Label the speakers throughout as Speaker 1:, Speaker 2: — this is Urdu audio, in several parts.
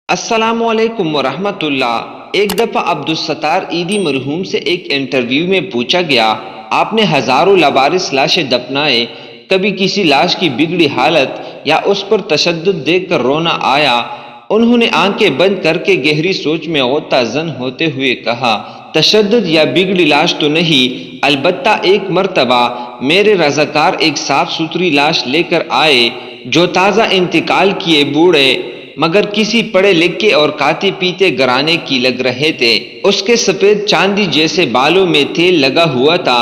Speaker 1: السلام علیکم ورحمۃ اللہ۔ ایک دفعہ عبدالستار عیدی مرحوم سے ایک انٹرویو میں پوچھا گیا، آپ نے ہزاروں لوارث لاشیں دفنائے، کبھی کسی لاش کی بگڑی حالت یا اس پر تشدد دیکھ کر رونا آیا؟ انہوں نے آنکھیں بند کر کے گہری سوچ میں غوطہ زن ہوتے ہوئے کہا، تشدد یا بگڑی لاش تو نہیں، البتہ ایک مرتبہ میرے رضاکار ایک صاف ستھری لاش لے کر آئے جو تازہ انتقال کیے بوڑھے مگر کسی پڑھے لکھے اور کھاتے پیتے گھرانے کی لگ رہے تھے۔ اس کے سفید چاندی جیسے بالوں میں تیل لگا ہوا تھا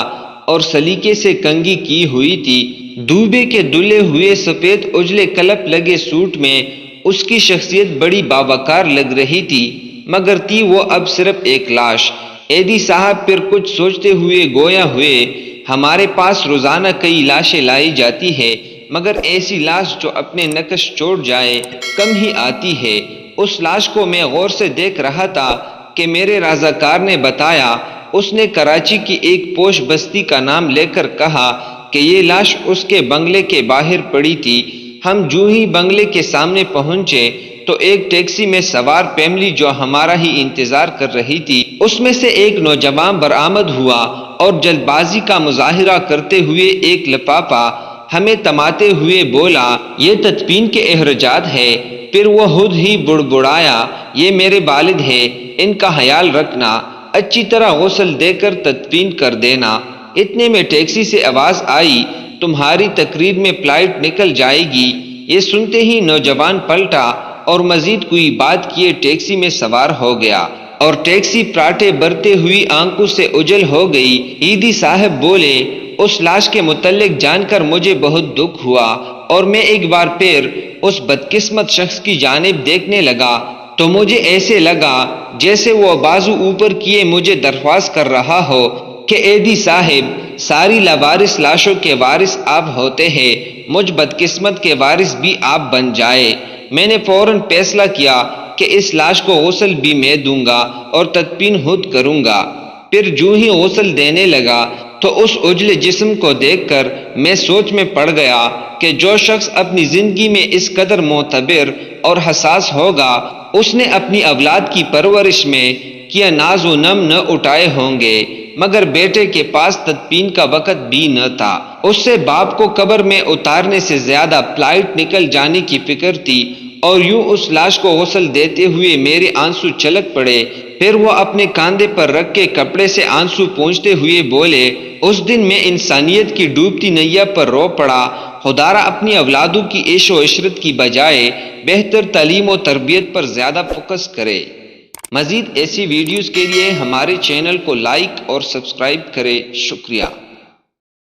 Speaker 1: اور سلیقے سے کنگھی کی ہوئی تھی۔ دوبے کے دھلے ہوئے سفید اجلے کلپ لگے سوٹ میں اس کی شخصیت بڑی باوقار لگ رہی تھی، مگر تھی وہ اب صرف ایک لاش۔ ایدی صاحب پھر کچھ سوچتے ہوئے گویا ہوئے، ہمارے پاس روزانہ کئی لاشیں لائی جاتی ہے، مگر ایسی لاش جو اپنے نقش چھوڑ جائے کم ہی آتی ہے۔ اس لاش کو میں غور سے دیکھ رہا تھا کہ میرے رضاکار نے بتایا، اس نے کراچی کی ایک پوش بستی کا نام لے کر کہا کہ یہ لاش اس کے بنگلے کے باہر پڑی تھی۔ ہم جو ہی بنگلے کے سامنے پہنچے تو ایک ٹیکسی میں سوار فیملی جو ہمارا ہی انتظار کر رہی تھی، اس میں سے ایک نوجوان برآمد ہوا اور جلد بازی کا مظاہرہ کرتے ہوئے ایک لفافہ ہمیں تماتے ہوئے بولا، یہ تدفین کے اخراجات ہے۔ پھر وہ خود ہی بڑبڑایا، یہ میرے والد ہیں، ان کا خیال رکھنا، اچھی طرح غسل دے کر تدفین کر دینا۔ اتنے میں ٹیکسی سے آواز آئی، تمہاری تقریر میں فلائٹ نکل جائے گی۔ یہ سنتے ہی نوجوان پلٹا اور مزید کوئی بات کیے ٹیکسی میں سوار ہو گیا اور ٹیکسی پراٹھے برتے ہوئی آنکھوں سے اجل ہو گئی۔ عیدی صاحب بولے، اس لاش کے متعلق جان کر مجھے بہت دکھ ہوا اور میں ایک بار پھر اس بدقسمت شخص کی جانب دیکھنے لگا تو مجھے ایسے لگا جیسے وہ بازو اوپر کیے مجھے درخواست کر رہا ہو کہ ایدی صاحب، ساری لوارث لاشوں کے وارث آپ ہوتے ہیں، مجھ بدقسمت کے وارث بھی آپ بن جائے۔ میں نے فوراً فیصلہ کیا کہ اس لاش کو غسل بھی میں دوں گا اور تدفین خود کروں گا۔ پھر جو ہی غسل دینے لگا تو اس اجلے جسم کو دیکھ کر میں سوچ میں پڑ گیا کہ جو شخص اپنی زندگی میں اس قدر معتبر اور حساس ہوگا، اس نے اپنی اولاد کی پرورش میں کیا ناز و نم نہ اٹھائے ہوں گے، مگر بیٹے کے پاس تدفین کا وقت بھی نہ تھا۔ اس سے باپ کو قبر میں اتارنے سے زیادہ فلائٹ نکل جانے کی فکر تھی، اور یوں اس لاش کو غسل دیتے ہوئے میرے آنسو چھلک پڑے۔ پھر وہ اپنے کاندھے پر رکھ کے کپڑے سے آنسو پونچھتے ہوئے بولے، اس دن میں انسانیت کی ڈوبتی نیا پر رو پڑا، خدارا اپنی اولادوں کی عیش و عشرت کی بجائے بہتر تعلیم و تربیت پر زیادہ فوکس کرے۔ مزید ایسی ویڈیوز کے لیے ہمارے چینل کو لائک اور سبسکرائب کرے۔ شکریہ۔